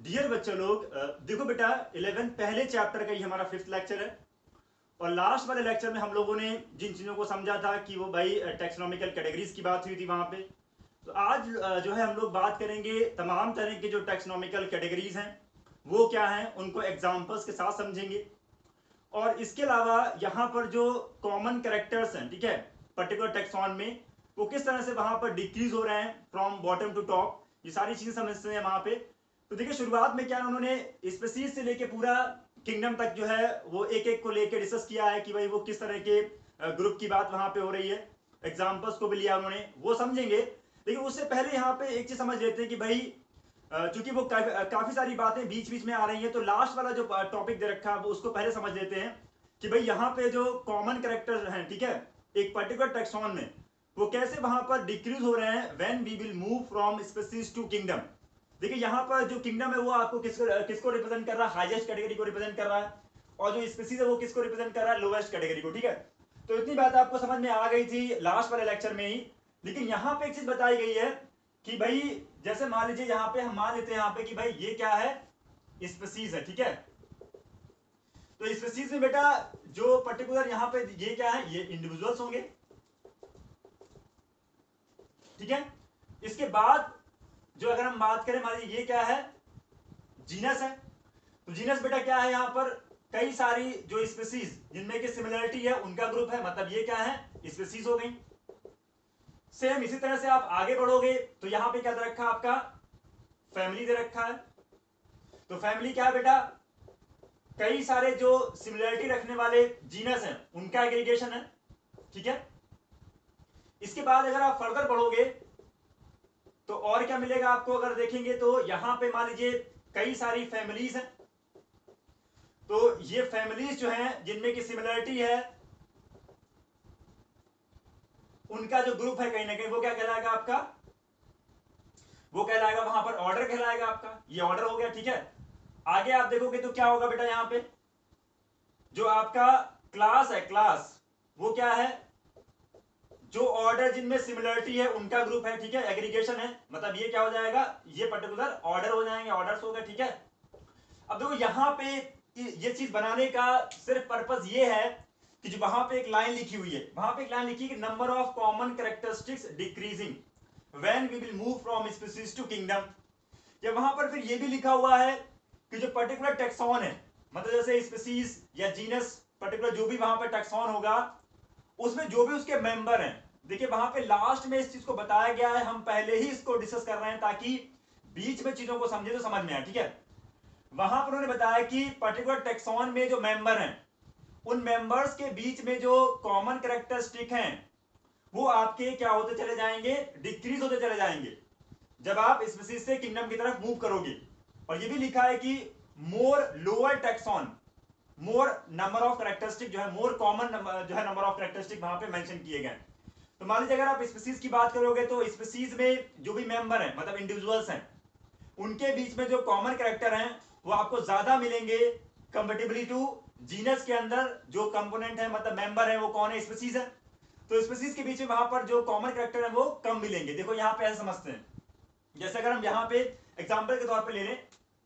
Dear बच्चे लोग, देखो बेटा 11th पहले चैप्टर का ही हमारा 5th लेक्चर है। और लास्ट वाले लेक्चर में हम लोगों ने जिन चीज़ों को समझा था कि वो भाई टेक्सोनॉमिकल कैटेगरीज की बात हुई थी वहाँ पे। तो आज जो है हम लोग बात करेंगे तमाम तरह के जो टेक्सोनॉमिकल कैटेगरीज हैं वो क्या हैं, उनको एग्जाम्पल्स के साथ समझेंगे। और इसके अलावा यहाँ पर जो कॉमन कैरेक्टर्स हैं, ठीक है, पर्टिकुलर टेक्सॉन में वो किस तरह से वहाँ पर डिक्रीज हो रहे हैं फ्रॉम बॉटम टू टॉप, ये सारी चीज़ें समझते हैं वहाँ पे। तो देखिए शुरुआत में क्या उन्होंने स्पीसीज से लेके पूरा किंगडम तक जो है वो एक एक को लेके डिस्कस किया है कि भाई वो किस तरह के ग्रुप की बात वहां पे हो रही है। एग्जाम्पल्स को भी लिया उन्होंने, वो समझेंगे। लेकिन उससे पहले यहाँ पे एक चीज समझ लेते हैं कि भाई चूंकि वो काफी सारी बातें बीच बीच में आ रही हैं, तो लास्ट वाला जो टॉपिक दे रखा है वो उसको पहले समझ लेते हैं कि भाई यहाँ पे जो कॉमन कैरेक्टर हैं, ठीक है, एक पर्टिकुलर टेक्सॉन में वो कैसे वहां पर डिक्रीज हो रहे हैं when we will move from species to kingdom. देखिए यहाँ पर जो किंगडम है वो आपको किसको रिप्रेजेंट कर रहा है, हाईएस्ट कैटेगरी को रिप्रेजेंट कर रहा है। और जो स्पीसीज है वो किसको रिप्रेजेंट कर रहा है, लोवेस्ट कैटेगरी को। ठीक है, तो इतनी बात आपको समझ में आ गई थी लास्ट वाले लेक्चर में ही। लेकिन यहाँ पे एक चीज बताई गई है कि भाई जैसे मान लीजिए यहाँ पे हम मान लेते हैं यहाँ पे कि भाई ये क्या है, स्पीसीज है, ठीक है। तो स्पीसीज में बेटा जो पर्टिकुलर यहाँ पे ये क्या है, ये इंडिविजुअल्स होंगे, ठीक है। इसके बाद जो अगर हम बात करें, मान लीजिए ये क्या है, जीनस है। तो जीनस बेटा क्या है, यहाँ पर कई सारी जो स्पीसीज जिनमें की सिमिलरिटी है उनका ग्रुप है, मतलब ये क्या है, स्पीसीज हो गई। सेम इसी तरह से आप आगे बढ़ोगे तो यहाँ पे क्या दे रखा है आपका, फैमिली दे रखा है। तो फैमिली क्या है बेटा, कई सारे जो सिमिलरिटी रखने वाले जीनस हैं उनका एग्रीगेशन है, ठीक है। इसके बाद अगर आप फर्दर बढ़ोगे तो और क्या मिलेगा आपको, अगर देखेंगे तो यहां पे मान लीजिए कई सारी फैमिलीज हैं। तो ये फैमिलीज जो हैं जिनमें की सिमिलरिटी है उनका जो ग्रुप है कहीं ना कहीं वो क्या कहलाएगा आपका, वो कहलाएगा वहां पर ऑर्डर कहलाएगा आपका। ये ऑर्डर हो गया, ठीक है। आगे आप देखोगे तो क्या होगा बेटा, यहां पे जो आपका क्लास है, क्लास वो क्या है, जो ऑर्डर जिनमें सिमिलरिटी है उनका ग्रुप है, ठीक है, एग्रीगेशन है। मतलब ये क्या हो जाएगा, ये पर्टिकुलर ऑर्डर हो जाएंगे, ऑर्डर्स हो गए, ठीक है। अब देखो यहां पे ये चीज बनाने का सिर्फ पर्पस ये है कि जो वहां पे एक लाइन लिखी हुई है, वहां पे एक लाइन लिखी है कि number of common characteristics decreasing when we will move from species to kingdom. या वहां पर फिर ये भी लिखा हुआ है कि जो पर्टिकुलर टेक्सॉन है, मतलब जैसे स्पीसीज या जीनस पर्टिकुलर जो भी वहां पर टेक्सॉन होगा उसमें जो भी उसके मेंबर हैं, देखिए वहां पे लास्ट में इस चीज को बताया गया है, हम पहले ही इसको डिस्कस कर रहे हैं ताकि बीच में चीजों को समझे तो समझ में आए, ठीक है। वहां पर उन्होंने बताया कि पर्टिकुलर टेक्सॉन में जो मेंबर हैं उन मेंबर्स के बीच में जो कॉमन कैरेक्टरिस्टिक हैं वो आपके क्या होते चले जाएंगे, डिक्रीज होते चले जाएंगे जब आप स्पीसीज से किंगडम की तरफ मूव करोगे। और ये भी लिखा है कि मोर लोअर टेक्सॉन, मोर नंबर ऑफ कैरेक्टरिस्टिक जो है, मोर कॉमन जो है नंबर ऑफ कैरेक्टरिस्टिक वहां पे मेंशन किए गए। तो मान लीजिए अगर आप स्पीसीज की बात करोगे तो स्पीसीज में जो भी मेंबर हैं, मतलब इंडिविजुअल्स हैं, उनके बीच में जो कॉमन कैरेक्टर हैं वो आपको ज्यादा मिलेंगे कंपेरेटिवली टू जीनस के अंदर जो कंपोनेंट है, मतलब मेंबर है वो कौन है, स्पीसीज है। तो स्पीसीज के बीच में वहां पर जो कॉमन कैरेक्टर है वो कम मिलेंगे। देखो यहाँ पे ऐसे समझते हैं, जैसे अगर हम यहाँ पे एग्जाम्पल के तौर पे ले लें,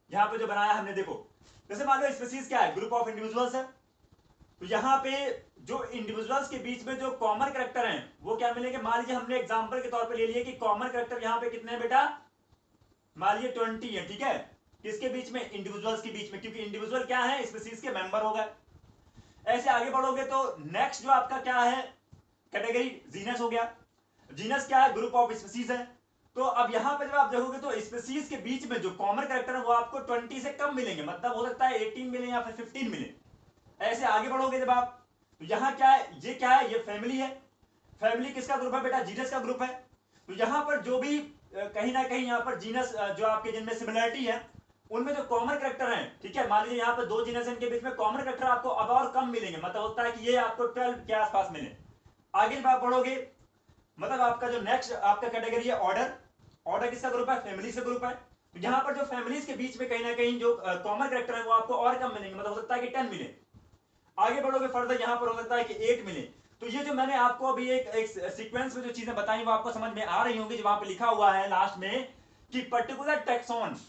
यहाँ पे जो बनाया हमने, देखो जैसे मान लो स्पीसीज क्या है, ग्रुप ऑफ इंडिविजुअल्स है। तो यहाँ पे जो इंडिविजुअल्स के बीच में जो कॉमन कैरेक्टर हैं वो क्या मिलेंगे, मान लीजिए हमने एग्जाम्पल के तौर पे ले लिया कि कॉमन कैरेक्टर यहाँ पे कितने हैं बेटा, मान लीजिए 20 है, ठीक है। किसके बीच में, इंडिविजुअल्स के बीच में, क्योंकि इंडिविजुअल क्या है, स्पीसीज के मेंबर हो गए। ऐसे आगे बढ़ोगे तो नेक्स्ट जो आपका क्या है कैटेगरी, जीनस हो गया। जीनस क्या है, ग्रुप ऑफ स्पीसीज है। तो अब यहां पे जब आप देखोगे तो स्पीसीज के बीच में जो कॉमन कैरेक्टर है वो आपको 20 से कम मिलेंगे, मतलब हो सकता है 18 मिले या फिर 15 मिले। ऐसे आगे बढ़ोगे जब आप, तो यहां क्या है, ये क्या है, ये फैमिली है। फैमिली किसका ग्रुप है बेटा, जीनस का ग्रुप है। तो यहां पर जो भी कहीं ना कहीं यहाँ पर जीनस जो आपके जिनमें सिमिलरिटी है उनमें जो कॉमन कैरेक्टर हैं, ठीक है, मान लीजिए यहाँ पर दो जीनस के बीच में कॉमन कैरेक्टर आपको अब और कम मिलेंगे, मतलब होता है कि ये आपको 12 के आसपास मिले। आगे जब आप बढ़ोगे, मतलब आपका जो नेक्स्ट आपका कैटेगरी है ऑर्डर, ऑर्डर किसका ग्रुप है, फैमिली से ग्रुप है। तो यहाँ पर जो फैमिलीज के बीच में कहीं ना कहीं जो कॉमन कैरेक्टर है वो आपको और कम मिलेंगे, मतलब हो सकता है कि 10 मिले। आगे बढ़ोगे फर्दर, यहाँ पर हो सकता है कि 8 मिले। तो ये जो मैंने आपको अभी एक सीक्वेंस में जो चीजें बताई वो आपको समझ में आ रही होंगी, जो वहां पे लिखा हुआ है लास्ट में कि पर्टिकुलर टेक्सॉन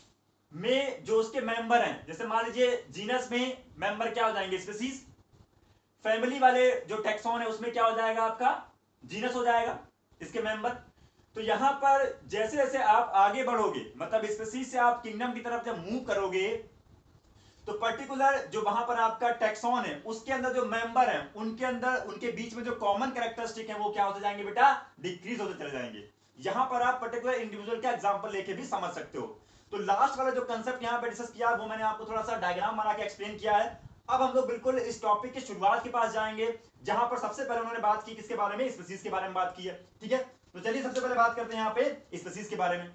में जो उसके मेंबर हैं, जैसे मान लीजिए जीनस में मेंबर क्या हो जाएंगे, स्पीसीज। फैमिली वाले जो टैक्सॉन है उसमें क्या हो जाएगा आपका, जीनस हो जाएगा इसके मेंबर। तो यहां पर जैसे जैसे आप आगे बढ़ोगे, मतलब स्पीसीज से आप किंगडम की तरफ जब मूव करोगे, तो पर्टिकुलर जो वहां पर आपका टैक्सॉन है उसके अंदर जो मेंबर है उनके अंदर उनके बीच में जो कॉमन कैरेक्टरिस्टिक है वो क्या होते जाएंगे बेटा, डिक्रीज होते चले जाएंगे। यहां पर आप पर्टिकुलर इंडिविजुअल का एग्जांपल लेके भी समझ सकते हो। तो लास्ट वाला जो कंसेप्ट यहां पे डिस्कस किया वो मैंने आपको थोड़ा सा डायग्राम बना के एक्सप्लेन किया है। अब हम लोग बिल्कुल इस टॉपिक की शुरुआत के पास जाएंगे, जहां पर सबसे पहले उन्होंने बात की किसके बारे में, स्पीसीज के बारे में बात की है। ठीक है, तो चलिए सबसे पहले बात करते हैं यहां पे स्पीसीज के बारे में।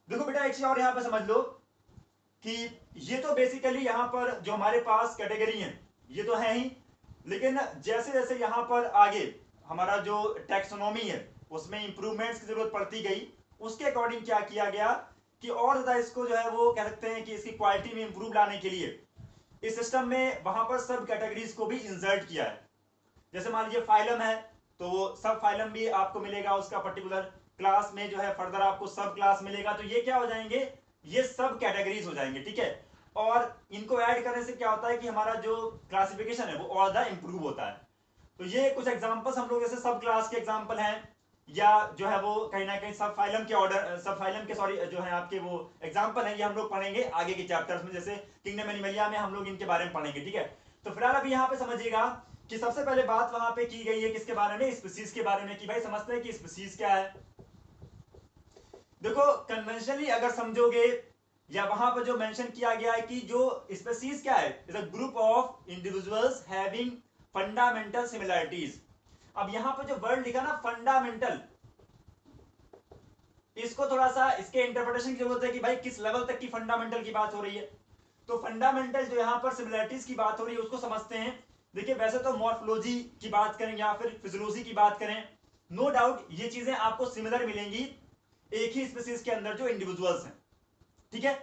देखो बेटा एक चीज और यहां पर समझ लो कि ये तो बेसिकली यहां पर जो हमारे पास कैटेगरी है ये तो है ही, लेकिन जैसे जैसे यहां पर आगे हमारा जो टैक्सोनॉमी है उसमें इंप्रूवमेंट्स की जरूरत पड़ती गई, उसके अकॉर्डिंग क्या किया गया कि और ज्यादा इसको जो है वो कह सकते हैं कि इसकी क्वालिटी में इंप्रूव लाने के लिए इस सिस्टम में वहां पर सब कैटेगरीज को भी इंसर्ट किया है। जैसे मान लीजिए फाइलम है तो वो सब फाइलम भी आपको मिलेगा, उसका पर्टिकुलर क्लास में जो है फर्दर आपको सब क्लास मिलेगा। तो ये क्या हो जाएंगे, ये सब कैटेगरीज हो जाएंगे। ठीक है, और इनको ऐड करने से क्या होता है कि हमारा जो क्लासिफिकेशन है वो और ज्यादा इंप्रूव होता है। तो ये कुछ एग्जांपल्स हम लोग जैसे सब क्लास के एग्जांपल हैं, या जो है वो कहीं ना कहीं सब फाइलम के ऑर्डर, सब फाइलम के सॉरी जो है आपके वो एग्जांपल हैं, ये हम लोग पढ़ेंगे आगे के चैप्टर्स में, जैसे किंगडम एनिमलिया में हम लोग इनके बारे में पढ़ेंगे। ठीक है, तो फिलहाल अभी यहाँ पे समझिएगा कि सबसे पहले बात वहां पे की गई है किसके बारे में, स्पीसीज के बारे में, कि भाई समझते हैं कि स्पीसीज क्या है। देखो कन्वेंशनली अगर समझोगे या वहां पर जो मेंशन किया गया है कि जो स्पीसीज क्या है, is a group of individuals having fundamental similarities. अब यहां पर जो वर्ड लिखा ना फंडामेंटल, इसको थोड़ा सा इसके इंटरप्रिटेशन की जरूरत है कि भाई किस लेवल तक की फंडामेंटल की बात हो रही है। तो फंडामेंटल जो यहां पर सिमिलरिटीज की बात हो रही है उसको समझते हैं। देखिए वैसे तो मॉर्फोलॉजी की बात करें या फिर फिजियोलॉजी की बात करें, नो डाउट ये चीजें आपको सिमिलर मिलेंगी एक ही स्पीसीज के अंदर जो इंडिविजुअल्स हैं। ठीक है,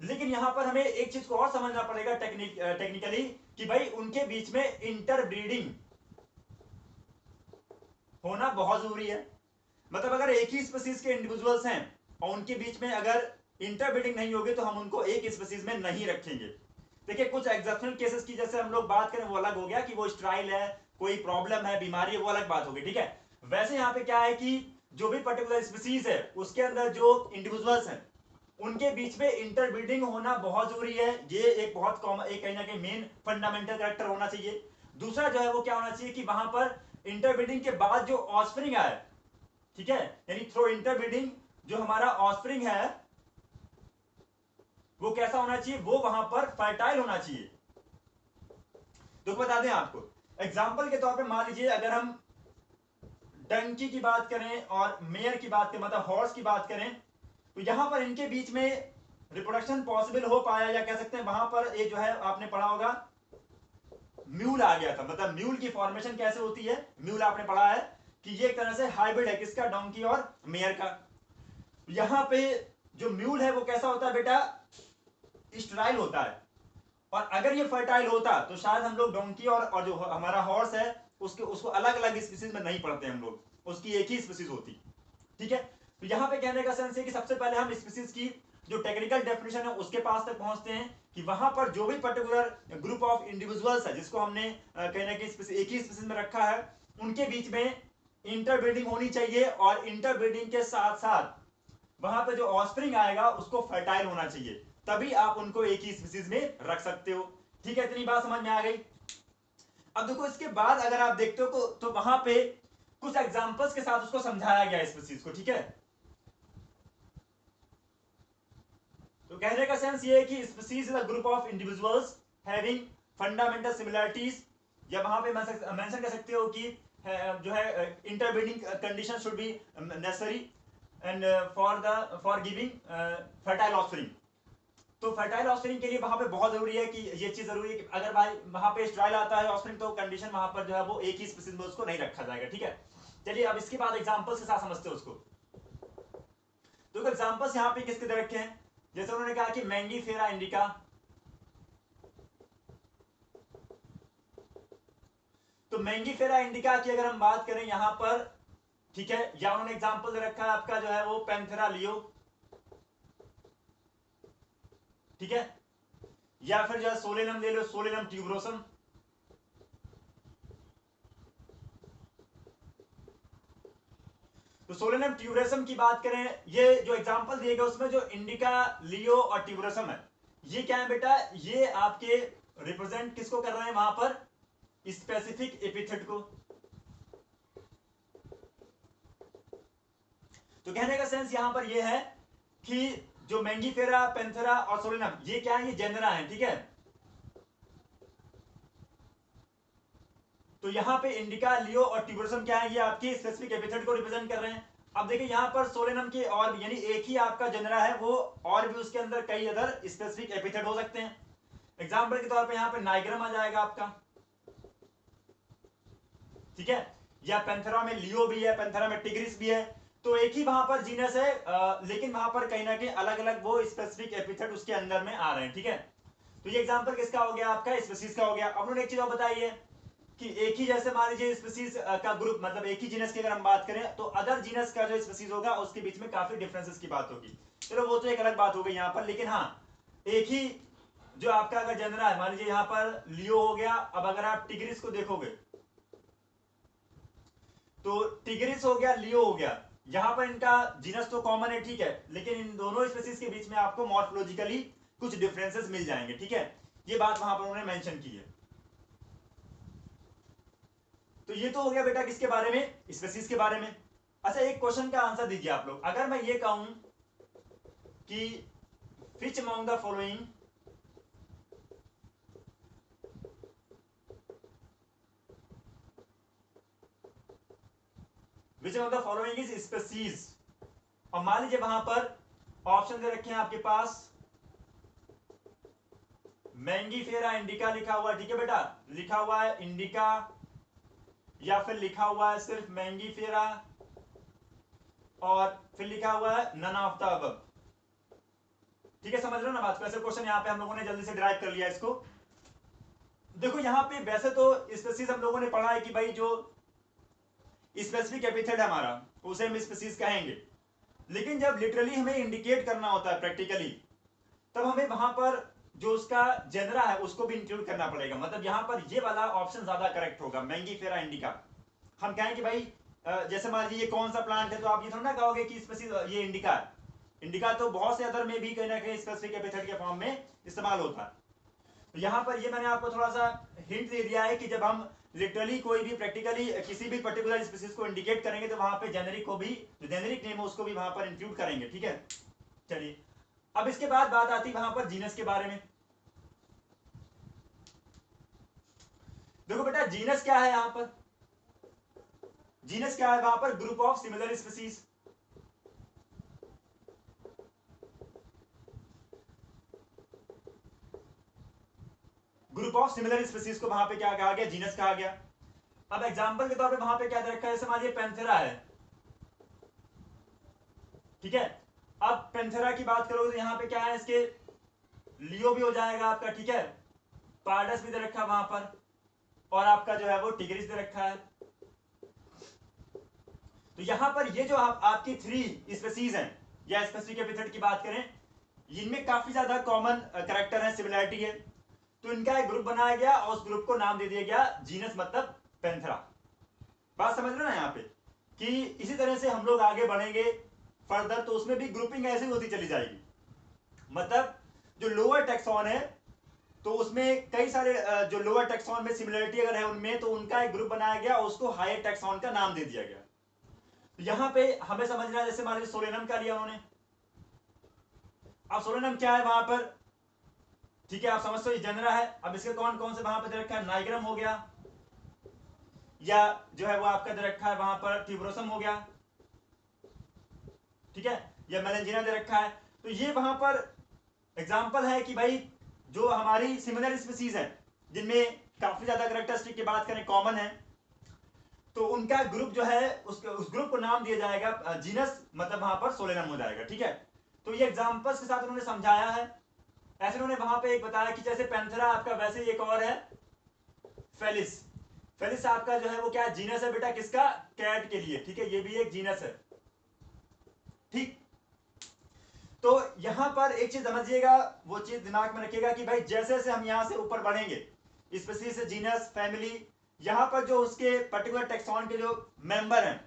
लेकिन यहां पर हमें एक चीज को और समझना पड़ेगा टेक्निकली कि भाई उनके बीच में इंटरब्रीडिंग होना बहुत जरूरी है। मतलब अगर एक ही स्पीसीज के इंडिविजुअल्स हैं और उनके बीच में अगर इंटरब्रीडिंग नहीं होगी तो हम उनको एक स्पीसीज में नहीं रखेंगे। देखिए कुछ एक्सेप्शनल केसेस की जैसे हम लोग बात करें वो अलग हो गया कि वो स्ट्राइल है, कोई प्रॉब्लम है, बीमारी है, वो अलग बात होगी। ठीक है, वैसे यहाँ पे क्या है कि जो भी पर्टिकुलर स्पीसीज है उसके अंदर जो इंडिविजुअल्स हैं उनके बीच में इंटरब्रीडिंग होना बहुत जरूरी है। ये एक बहुत कॉमन, एक कहीं ना कहीं मेन फंडामेंटल कैरेक्टर होना चाहिए। दूसरा जो है वो क्या होना चाहिए कि वहां पर इंटरब्रीडिंग के बाद जो ऑस्प्रिंग आए, ठीक है, यानी थ्रू इंटरब्रीडिंग जो हमारा ऑस्प्रिंग है वो कैसा होना चाहिए, वो वहां पर फर्टाइल होना चाहिए। तो बता दें आपको एग्जांपल के तौर पे, मान लीजिए अगर हम डंकी की बात करें और मेयर की बात करें, मतलब हॉर्स की बात करें, तो यहां पर इनके बीच में रिप्रोडक्शन पॉसिबल हो पाया, या कह सकते हैं वहां पर ये जो है आपने पढ़ा होगा म्यूल आ गया था। मतलब म्यूल की फॉर्मेशन कैसे होती है, म्यूल आपने पढ़ा है कि ये एक तरह से हाइब्रिड है किसका, डोंकी और मेयर का। यहां पे जो म्यूल है वो कैसा होता है बेटा, स्टेराइल होता है। और अगर ये फर्टाइल होता तो शायद हम लोग डोंकी और जो हमारा हॉर्स है उसको अलग अलग स्पीसीज में नहीं पढ़ते हम लोग, उसकी एक ही स्पीसीज होती। ठीक है, तो यहां पे कहने का सेंस है कि सबसे पहले हम स्पीसीज की जो टेक्निकल डेफिनेशन है उसके पास तक पहुंचते हैं कि वहां पर जो भी पर्टिकुलर ग्रुप ऑफ इंडिविजुअल्स है जिसको हमने कहीं ना कहीं एक ही स्पीसीज में रखा है, उनके बीच में इंटरब्रीडिंग होनी चाहिए, और इंटरब्रीडिंग के साथ साथ वहां पे जो ऑस्प्रिंग आएगा उसको फर्टाइल होना चाहिए, तभी आप उनको एक ही स्पीसीज में रख सकते हो। ठीक है, इतनी बात समझ में आ गई। अब देखो इसके बाद अगर आप देखते हो तो वहां पे कुछ एग्जांपल्स के साथ उसको समझाया गया स्पीसीज को। ठीक है, तो कहने का सेंस ये है कि species is a group of individuals having fundamental similarities, या वहां पे मेंशन कर सकते हो कि जो है interbreeding condition should be necessary and for giving fertile offspring. तो फर्टाइल ऑफस्प्रिंग के लिए वहां पे बहुत जरूरी है कि ये चीज जरूरी है कि अगर भाई वहां पे स्ट्राइल आता है ऑफस्प्रिंग तो कंडीशन वहां पर जो है वो एक ही स्पीसीज में उसको नहीं रखा जाएगा। ठीक है, चलिए अब इसके बाद एग्जांपल्स के साथ समझते हैं उसको। तो एग्जांपल्स यहाँ पे किसके दे रखे हैं, जैसे उन्होंने कहा कि मैंगी फेरा इंडिका, तो मैंगीफेरा इंडिका की अगर हम बात करें यहां पर, ठीक है, या उन्होंने एग्जांपल दे रखा है आपका जो है वो पैंथेरा लियो, ठीक है, या फिर जो है सोलेनम ले लो, सोलेनम ट्यूबरोसम। तो सोलेनम ट्यूबरोसम की बात करें, ये जो एग्जांपल दिए गए उसमें जो इंडिका, लियो और ट्यूबरोसम है, ये क्या है बेटा, ये आपके रिप्रेजेंट किसको कर रहे हैं वहां पर, स्पेसिफिक एपिथेट को। तो कहने का सेंस यहां पर ये है कि जो मैंगीफेरा, पेंथेरा और सोलेनम, ये क्या है, ये जेनरा है, ठीक है। तो यहां पे इंडिका, लियो और ट्यूबरोसम क्या है, ये आपकी स्पेसिफिक एपिथेट को रिप्रेजेंट कर रहे हैं। अब देखिए यहां पर सोलेनम के और यानी एक ही आपका जेनरा है वो, और भी उसके अंदर कई अदर स्पेसिफिक एपिथेट हो सकते हैं। एग्जांपल के तौर पे यहां पे नाइग्रम आ जाएगा आपका, ठीक है, या पेंथेरा में लियो भी है, पेंथेरा में टिग्रिस भी है। तो एक ही वहां पर जीनस है, लेकिन वहां पर कहीं ना कहीं अलग अलग वो स्पेसिफिक एपिथेट उसके अंदर में आ रहे हैं, ठीक है। तो ये एग्जांपल किसका हो गया, आपका स्पीसीज का हो गया। अब उन्होंने एक चीज और बताई है कि एक ही, जैसे मान लीजिए स्पीसीज का ग्रुप, मतलब एक ही जीनस की अगर हम बात करें तो अदर जीनस का जो स्पीसीज होगा उसके बीच में काफी डिफरेंसेस की बात होगी। चलो वो तो एक अलग बात हो गई यहाँ पर, लेकिन हाँ एक ही जो आपका अगर जनरा है, मान लीजिए यहाँ पर लियो हो गया। अब अगर आप टिग्रिस को देखोगे तो टिग्रिस हो गया, लियो हो गया, यहां पर इनका जीनस तो कॉमन है, ठीक है, लेकिन इन दोनों स्पीसीज के बीच में आपको मॉर्फोलॉजिकली कुछ डिफरेंसेस मिल जाएंगे, ठीक है। ये बात वहां पर उन्होंने मेंशन की है। तो ये तो हो गया बेटा किसके बारे में, स्पीसीज के बारे में। अच्छा एक क्वेश्चन का आंसर दीजिए आप लोग, अगर मैं ये कहूं कि which among the following which among the following is species, और मान लीजिए वहां पर ऑप्शन दे रखे हैं आपके पास मैंगीफेरा इंडिका लिखा हुआ है, ठीक है बेटा, लिखा हुआ है इंडिका, या फिर लिखा हुआ है सिर्फ मैंगीफेरा, और फिर लिखा हुआ है नन ऑफ द अबव, ठीक है, समझ रहे हो ना बात को। ऐसे क्वेश्चन यहाँ पे हम लोगों ने जल्दी से ड्राइव कर लिया इसको। देखो यहाँ पे वैसे तो स्पेसीज हम लोगों ने पढ़ा है कि भाई जो स्पेसिफिक एपिथेट है हमारा उसे हम स्पेसीज कहेंगे, लेकिन जब लिटरली हमें इंडिकेट करना होता है प्रैक्टिकली, तब हमें वहां पर जो उसका जेनरा है उसको भी इंक्लूड करना पड़ेगा। मतलब यहां पर ये वाला ऑप्शन ज्यादा करेक्ट होगा, मैंगीफेरा इंडिका। हम कहें कि भाई जैसे मान लीजिए ये कौन सा प्लांट है, तो आप ये थोड़ा ना कहोगे कि स्पेसिफिक ये इंडिका है। इंडिका तो बहुत से अदर में भी कहीं ना कहीं स्पेसिफिक एपिथेट के फॉर्म में इस्तेमाल होता है। तो यहां पर ये मैंने आपको थोड़ा सा हिंट दे दिया है कि जब हम लिटरली कोई भी प्रैक्टिकली किसी भी पर्टिकुलर स्पीसीज को इंडिकेट करेंगे तो वहां पे जेनेरिक को भी, जो जेनेरिक नेम है उसको भी वहां पर इंक्लूड करेंगे, ठीक है। चलिए अब इसके बाद बात आती वहां पर जीनस के बारे में। देखो बेटा जीनस क्या है, यहां पर जीनस क्या है, वहां पर group of similar species. Group of similar species को वहां पे क्या कहा गया, जीनस कहा गया। अब एग्जांपल के तौर पे वहां पे क्या दे रखा है, जैसे मान लीजिए पेंथेरा है, ठीक है। अब पेंथेरा की बात करोगे तो यहां पे क्या है, इसके लियो भी हो जाएगा आपका, ठीक है, पार्डस भी दे रखा है वहां पर, और आपका जो है वो टिग्रिस दे रखा है। तो यहां पर ये जो आपकी 3 स्पीसीज हैं या स्पेसिफिक एपिथेट की बात करें, इनमें काफी ज्यादा कॉमन कैरेक्टर है, सिमिलरिटी है। तो इनका एक ग्रुप बनाया गया और उस ग्रुप को नाम दे दिया गया जीनस, मतलब पेंथेरा। बात समझ रहे हो ना यहाँ पे, कि इसी तरह से हम लोग आगे बढ़ेंगे फर्दर तो उसमें भी ग्रुपिंग ऐसे होती चली जाएगी। मतलब जो लोअर टेक्सॉन है तो उसमें कई सारे जो लोअर टेक्सॉन में सिमिलरिटी अगर है उनमें, तो उनका एक ग्रुप बनाया गया और उसको हायर टेक्सॉन का नाम दे दिया गया। तो यहां पे हमें समझना है, जैसे मान लीजिए सोलेनम का लिया उन्होंने। अब सोलेनम क्या है वहां पर, ठीक है, आप समझते हो ये जनरा है। अब इसके कौन कौन से वहां पर दे रखा है, नाइग्रम हो गया, या जो है वो आपका दे रखा है वहां पर ट्यूबरोसम हो गया, ठीक है, या मेलेंजिना दे रखा है। तो ये वहां पर एग्जांपल है कि भाई जो हमारी सिमिलर स्पीसीज है जिनमें काफी ज्यादा कैरेक्टरिस्टिक की बात करें कॉमन है, तो उनका ग्रुप जो है उस ग्रुप को नाम दिया जाएगा जीनस, मतलब वहां पर सोलेनम हो जाएगा, ठीक है। तो ये एग्जांपल्स के साथ उन्होंने समझाया है। ऐसे उन्होंने वहां पे एक बताया कि जैसे पेंथेरा आपका, वैसे एक और है फेलिस। फेलिस आपका जो है वो क्या जीनस है बेटा, किसका, कैट के लिए, ठीक है, ये भी एक जीनस है, ठीक। तो यहां पर एक चीज समझिएगा, वो चीज दिमाग में रखिएगा कि भाई जैसे जैसे हम यहां से ऊपर बढ़ेंगे, स्पीसीज, जीनस, फैमिली, यहां पर जो उसके पर्टिकुलर टेक्सॉन के जो मेंबर हैं,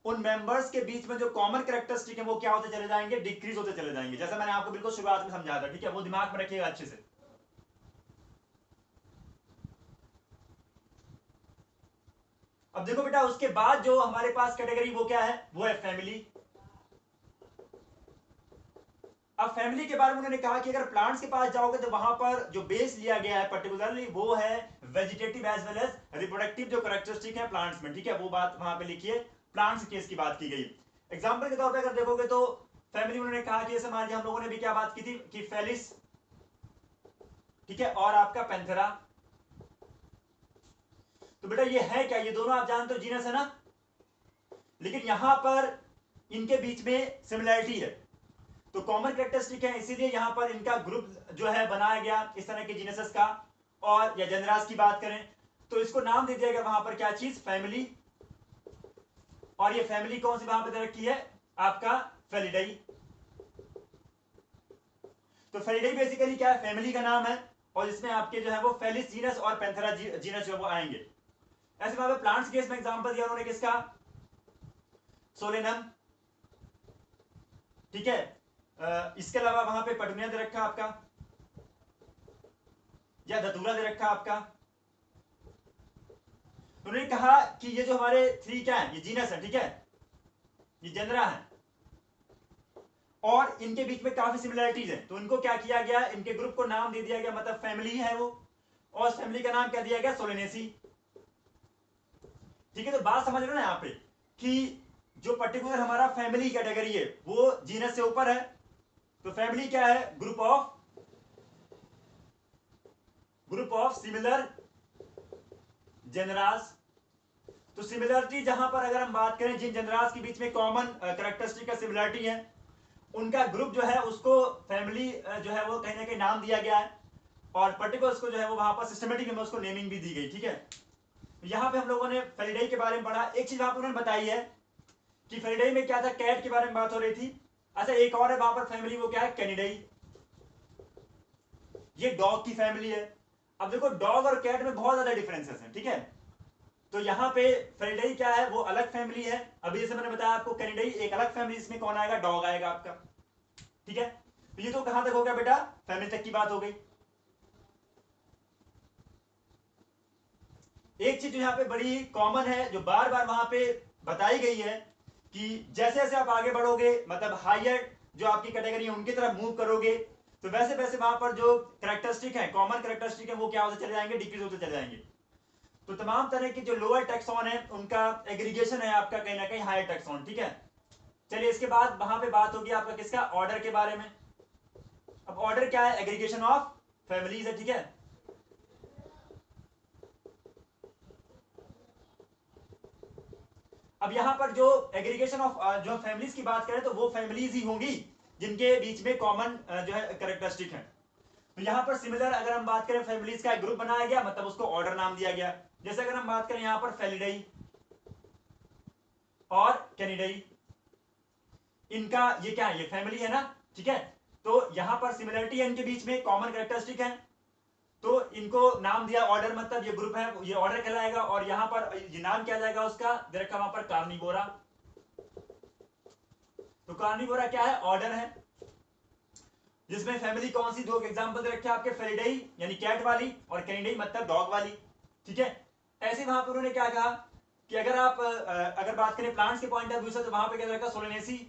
उन मेंबर्स के बीच में जो कॉमन कैरेक्टरिस्टिक है वो क्या होते चले जाएंगे, डिक्रीज होते चले जाएंगे, जैसा मैंने आपको बिल्कुल शुरुआत में समझाया था, ठीक है, वो दिमाग में रखिएगा अच्छे से। अब देखो बेटा, उसके बाद जो हमारे पास कैटेगरी वो क्या है, वो है फैमिली। अब फैमिली के बारे में उन्होंने कहा कि अगर प्लांट्स के पास जाओगे तो वहां पर जो बेस लिया गया है पर्टिकुलरली वो है vegetative as well as reproductive जो कैरेक्टरिस्टिक है प्लांट्स में, ठीक है, वो बात वहां पे लिखिए, प्लांट्स केस की बात की गई। एग्जांपल के तौर पे अगर देखोगे तो फैमिली उन्होंने कहा कि जैसे मान लीजिए हम लोगों ने भी क्या बात की थी कि फेलिस, ठीक है, और आपका पेंथेरा, तो बेटा ये है क्या, ये दोनों आप जानते हो जीनस है ना, लेकिन यहां पर इनके बीच में सिमिलैरिटी है, तो कॉमन कैरेक्टरिस्टिक है, इसीलिए यहां पर इनका ग्रुप जो है बनाया गया इस तरह के जीनसेस का। और या जनरास की बात करें तो इसको नाम दे दिया गया वहां पर क्या चीज, फैमिली। और ये फैमिली कौन सी वहां पर दे रखी है, आपका फेलिडाई। तो फेलिडाई बेसिकली क्या है, फैमिली का नाम है, और इसमें आपके जो है वो फेलिस जीनस और पेंथेरा जीनस जो वो आएंगे। ऐसे वहां पे प्लांट्स केस में एग्जांपल दिया उन्होंने किसका, सोलेनम, ठीक है। इसके अलावा वहां पे पटुनिया दे रखा आपका, या धतूरा दे रखा आपका। उन्होंने कहा कि ये जो हमारे थ्री क्या है, ये जीनस है, ठीक है, ये जनरा है, और इनके बीच में काफी सिमिलरिटीज है, तो इनको क्या किया गया, इनके ग्रुप को नाम दे दिया गया, मतलब फैमिली है वो, और फैमिली का नाम क्या दिया गया, सोलेनेसी, ठीक है। तो बात समझ रहे हो ना यहाँ पे कि जो पर्टिकुलर हमारा फैमिली कैटेगरी है वो जीनस से ऊपर है, तो फैमिली क्या है, ग्रुप ऑफ सिमिलर जनरास। तो सिमिलरिटी जहां पर अगर हम बात करें जिन जनरास के बीच में कॉमन कैरेक्टरिस्टिक का सिमिलरिटी है, उनका ग्रुप जो है उसको फैमिली जो है वो कहीं ना कहीं नाम दिया गया है, और पर्टिकुलर उसको जो है वो वहां पर सिस्टमेटिक में उसको नेमिंग भी दी गई, ठीक है। यहां पे हम लोगों ने फेलिडाई के बारे में पढ़ा, एक चीज वहां पर उन्होंने बताई है कि फेलिडाई में क्या था, कैट के बारे में बात हो रही थी। अच्छा एक और है वहां पर फैमिली, वो क्या है, कैनिडाई, ये डॉग की फैमिली है। अब देखो डॉग और कैट में बहुत ज्यादा डिफरेंसेस हैं, ठीक है, तो यहां पे फेलिडाई क्या है, वो अलग फैमिली है। अभी जैसे मैंने बताया आपको कैनिडाई एक अलग फैमिली, इसमें कौन आएगा, डॉग आएगा आपका, ठीक है। तो ये तो कहां तक हो गया बेटा, फैमिली तक की बात हो गई। एक चीज जो यहाँ पे बड़ी कॉमन है जो बार बार वहां पे बताई गई है कि जैसे जैसे आप आगे बढ़ोगे, मतलब हायर जो आपकी कैटेगरी है उनकी तरफ मूव करोगे, तो वैसे वैसे वहां पर जो कैरेक्टरिस्टिक है, कॉमन कैरेक्टरिस्टिक है, वो क्या होते चले जाएंगे, डिक्रीज होते चले जाएंगे। तो तमाम तरह के जो लोअर टेक्सॉन है उनका एग्रीगेशन है आपका कहीं ना कहीं हायर टेक्सॉन, ठीक है। चलिए इसके बाद वहां पे बात होगी आपका किसका, ऑर्डर के बारे में। अब ऑर्डर क्या है, एग्रीगेशन ऑफ फैमिलीज है, ठीक है। अब यहां पर जो एग्रीगेशन ऑफ जो फैमिलीज की बात करें तो वो फैमिलीज ही होंगी जिनके बीच में कॉमन जो है कैरेक्टरिस्टिक है। तो यहां पर सिमिलर अगर हम बात करें फैमिलीज का एक ग्रुप बनाया गया, मतलब उसको ऑर्डर नाम दिया गया। जैसे अगर हम बात करें यहां पर फेलिडाई और कैनिडाई, इनका ये क्या है, ये फैमिली है ना, ठीक है। तो यहां पर सिमिलरिटी है इनके बीच में, कॉमन कैरेक्टरिस्टिक है, तो इनको नाम दिया ऑर्डर, मतलब ये ग्रुप है ये ऑर्डर कहलाएगा, और यहां पर ये नाम क्या जाएगा उसका, दे रखा वहां पर कार्निवोरा। तो कार्निवोरा क्या है, ऑर्डर है, जिसमें फैमिली कौन सी, दो एग्जांपल दे रखे आपके, फेलिडाई यानी कैट वाली, और कैनिडाई मतलब डॉग वाली, ठीक है। ऐसे वहां पर उन्होंने क्या कहा कि अगर आप अगर बात करें प्लांट्स के पॉइंट ऑफ व्यू से, तो वहां पे क्या रखा, सोलेनेसी,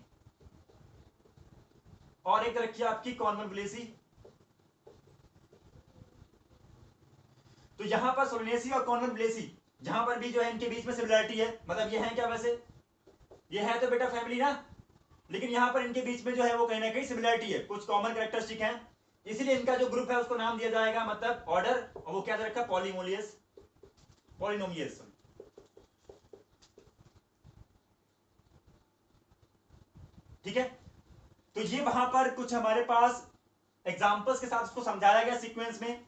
और एक रखी आपकी कॉन्वनबुलेसी। तो यहां पर सोलेनेसी और कॉन्वनबुलेसी जहां पर भी जो है इनके बीच में सिमिलरिटी है, मतलब ये है क्या, वैसे ये है तो बेटा फैमिली ना, लेकिन यहां पर इनके बीच में जो है वो कहीं ना कहीं सिमिलरिटी है, कुछ कॉमन कैरेक्टरिस्टिक है, इसलिए इनका जो ग्रुप है उसको नाम दिया जाएगा, मतलब ऑर्डर, और वो क्या रखा, पॉलीमोलियस, पॉलिनोमियस, ठीक है। तो ये वहां पर कुछ हमारे पास एग्जांपल्स के साथ उसको समझाया गया सीक्वेंस में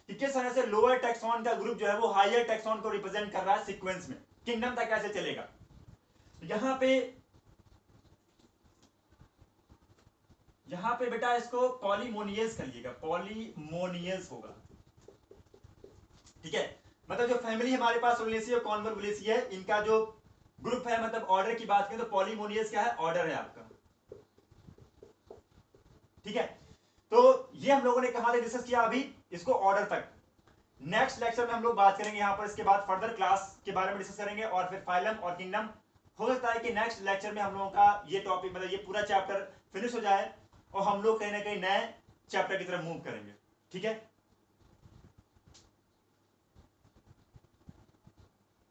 कि किस तरह से लोअर टैक्सॉन का ग्रुप जो है वो हायर टैक्सॉन को रिप्रेजेंट कर रहा है सीक्वेंस में, किंगडम तक कैसे चलेगा। यहां पे बेटा इसको पॉलीमोनियस करिएगा, पॉलीमोनियस होगा, ठीक है। मतलब जो फैमिली हमारे पास सोलिनेसी और कॉन्वोल्वुलेसी है, इनका जो ग्रुप है, मतलब ऑर्डर की बात करें तो पॉलीमोनियस क्या है, ऑर्डर है आपका, ठीक है। तो ये हम लोगों ने कहां तक डिस्कस किया, अभी इसको ऑर्डर तक। नेक्स्ट लेक्चर में हम लोग बात करेंगे यहां पर, इसके बाद फर्दर क्लास के बारे में डिस्कस करेंगे, और फिर फाइलम और किंगडम। हो सकता है कि नेक्स्ट लेक्चर में हम लोगों का ये टॉपिक, मतलब ये पूरा चैप्टर फिनिश हो जाए और हम लोग कहीं ना कहीं नए चैप्टर की तरफ मूव करेंगे, ठीक है।